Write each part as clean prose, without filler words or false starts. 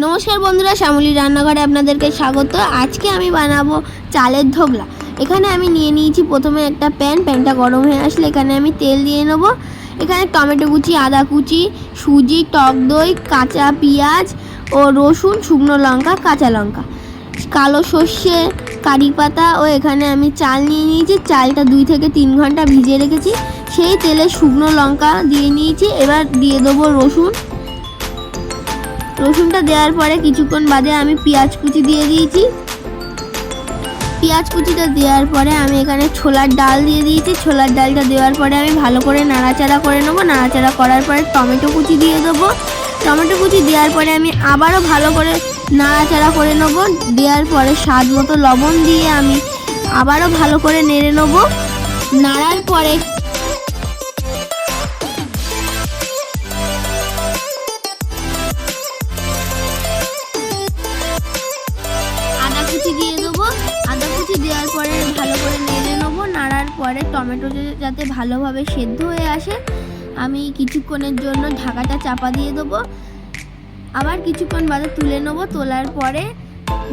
নমস্কার বন্ধুরা, শ্যামলী রান্নাঘরে আপনাদেরকে স্বাগত। আজকে আমি বানাবো চালের ধোকলা। এখানে আমি নিয়ে নিয়েছি প্রথমে একটা প্যানটা গরম হয়ে আসলে এখানে আমি তেল দিয়ে নেব। এখানে টমেটো কুচি, আদা কুচি, সুজি, টক দই, কাঁচা পেঁয়াজ ও রসুন, শুকনো লঙ্কা, কাঁচা লঙ্কা, কালো সর্ষে, কারি পাতা ও এখানে আমি চাল নিয়ে নিয়েছি। চালটা 2 থেকে 3 ঘন্টা ভিজিয়ে রেখেছি। সেই তেলে শুকনো লঙ্কা দিয়ে নিয়েছি। এবার দিয়ে দেবো রসুনটা দেওয়ার পরে কিছুক্ষণ বাদে আমি পেঁয়াজ কুচি দিয়ে দিয়েছি। পেঁয়াজ কুচিটা দেওয়ার পরে আমি এখানে ছোলার ডাল দিয়ে দিয়েছি। ছোলার ডালটা দেওয়ার পরে আমি ভালো করে নাড়াচাড়া করে নেবো। নাড়াচাড়া করার পরে টমেটো কুচি দিয়ে দেবো। টমেটো কুচি দেওয়ার পরে আমি আবারও ভালো করে নাড়াচাড়া করে নেবো। দেওয়ার পরে স্বাদ মতো লবণ দিয়ে আমি আবারও ভালো করে নেড়ে নেবো। নাড়ার পরে আদা কুচি দিয়ে দেবো। আদা কুচি দেওয়ার পরে ভালো করে নেড়ে নেবো। নাড়ার পরে টমেটো যাতে ভালোভাবে সেদ্ধ হয়ে আসে আমি কিছুক্ষণের জন্য ঢাকাটা চাপা দিয়ে দেবো। আবার কিছুক্ষণ বাদে তুলে নেবো। তোলার পরে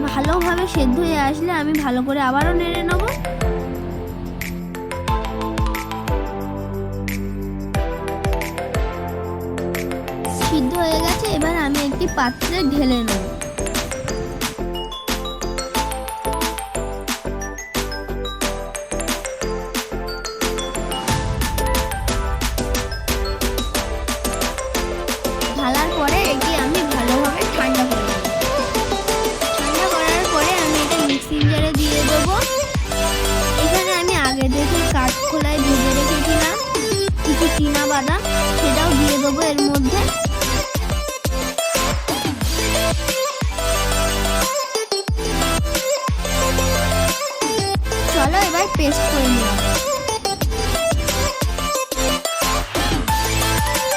ভালোভাবে সেদ্ধ হয়ে আসলে আমি ভালো করে আবারও নেড়ে নেবো। সিদ্ধ হয়ে গেছে, এবার আমি একটি পাত্রে ঢেলে নেব। ঢালার পরে এটি আমি ভালোভাবে ঠান্ডা করে নেব। ঠান্ডা করার পরে আমি এটা মিক্সিং জারে দিয়ে দেবো। এখানে আমি আগে থেকে কাঠখোলায় ভেজে রেখেছিলাম কিছু চীনা বাদাম, সেটাও দিয়ে দেবো এর মধ্যে। চলো এবার পেস্ট করে নিলাম।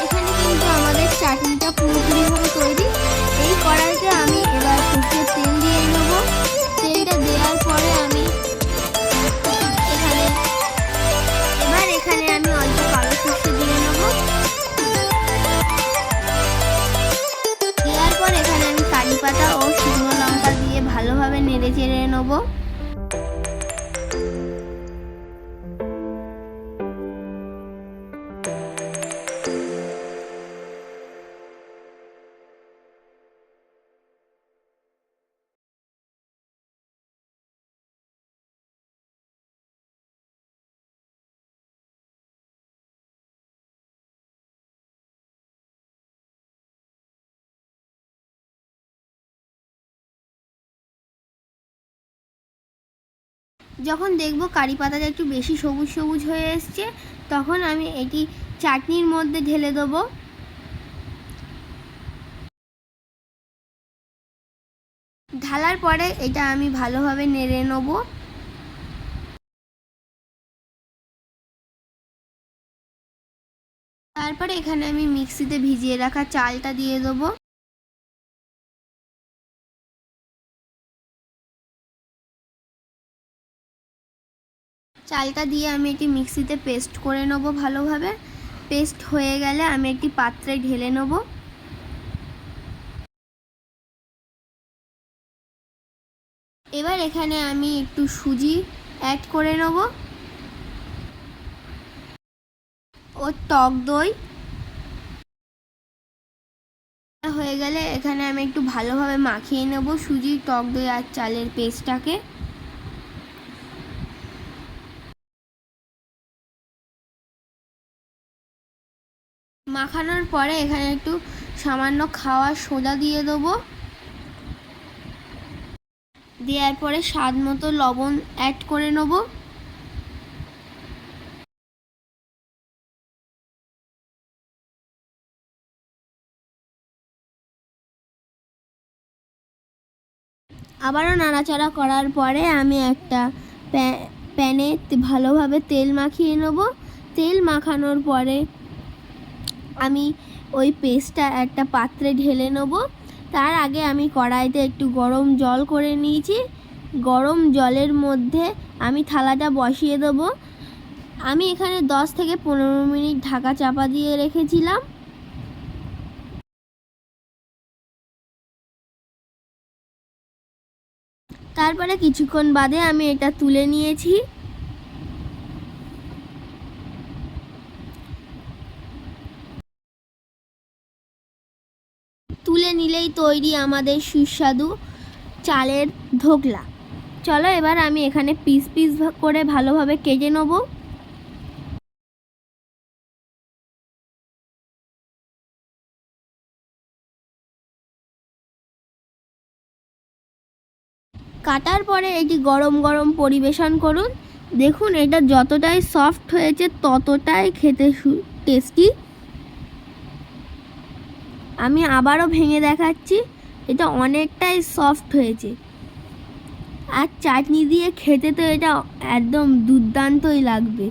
এখানে কিন্তু আমাদের চাটনিটা পুরোপুরিভাবে তৈরি। এই কড়াইতে আমি এবার সর্ষের তেল দিয়ে নেব। তেলটা দেওয়ার পরে আমি এখানে আমি অল্প কালো সর্ষে দিয়ে নেব। দেওয়ার পর এখানে আমি কারি পাতা ও শুকনো লঙ্কা দিয়ে ভালোভাবে নেড়ে চেড়ে নেব। যখন দেখব কারি পাতাটা একটু বেশি সবুজ সবুজ হয়ে এসছে তখন আমি এটি চাটনির মধ্যে ঢেলে দেবো। ঢালার পরে এটা আমি ভালোভাবে নেড়ে নেব। তারপরে এখানে আমি মিক্সিতে ভিজিয়ে রাখা চালটা দিয়ে দেবো। চালটা দিয়ে আমি এটি মিক্সিতে পেস্ট করে নেব ভালোভাবে। পেস্ট হয়ে গেলে আমি একটি পাত্রে ঢেলে নেব। এবার এখানে আমি একটু সুজি অ্যাড করে নেব ও টক দই। হয়ে গেলে এখানে আমি একটু ভালোভাবে মাখিয়ে নেব সুজি, টক দই আর চালের পেস্টটাকে। মাখানোর পরে এখানে একটু সামান্য খাওয়ার সোডা দিয়ে দেবো। দেওয়ার পরে স্বাদ মতো লবণ অ্যাড করে নেব। আবারও নাড়াচাড়া করার পরে আমি একটা প্যানে ভালোভাবে তেল মাখিয়ে নেব। তেল মাখানোর পরে আমি ওই পেস্টটা একটা পাত্রে ঢেলে নেব। তার আগে আমি কড়াইতে একটু গরম জল করে নিয়েছি। গরম জলের মধ্যে আমি থালাটা বসিয়ে দেবো। আমি এখানে 10 থেকে 15 মিনিট ঢাকা চাপা দিয়ে রেখেছিলাম। তারপরে কিছুক্ষণ বাদে আমি এটা তুলে নিয়েছি। তুলে নিলেই তৈরি আমাদের সুস্বাদু চালের ধোকলা। চলো এবার আমি এখানে পিস পিস করে ভালোভাবে কেটে নেব। কাটার পরে এটি গরম গরম পরিবেশন করুন। দেখুন এটা যতটাই সফট হয়েছে ততটাই খেতে টেস্টি। আমি আবারও ভেঙে দেখাচ্ছি, এটা অনেকটাই সফট হয়েছে। আর চাটনি দিয়ে খেতে তো এটা একদম দুর্দান্তই লাগবে।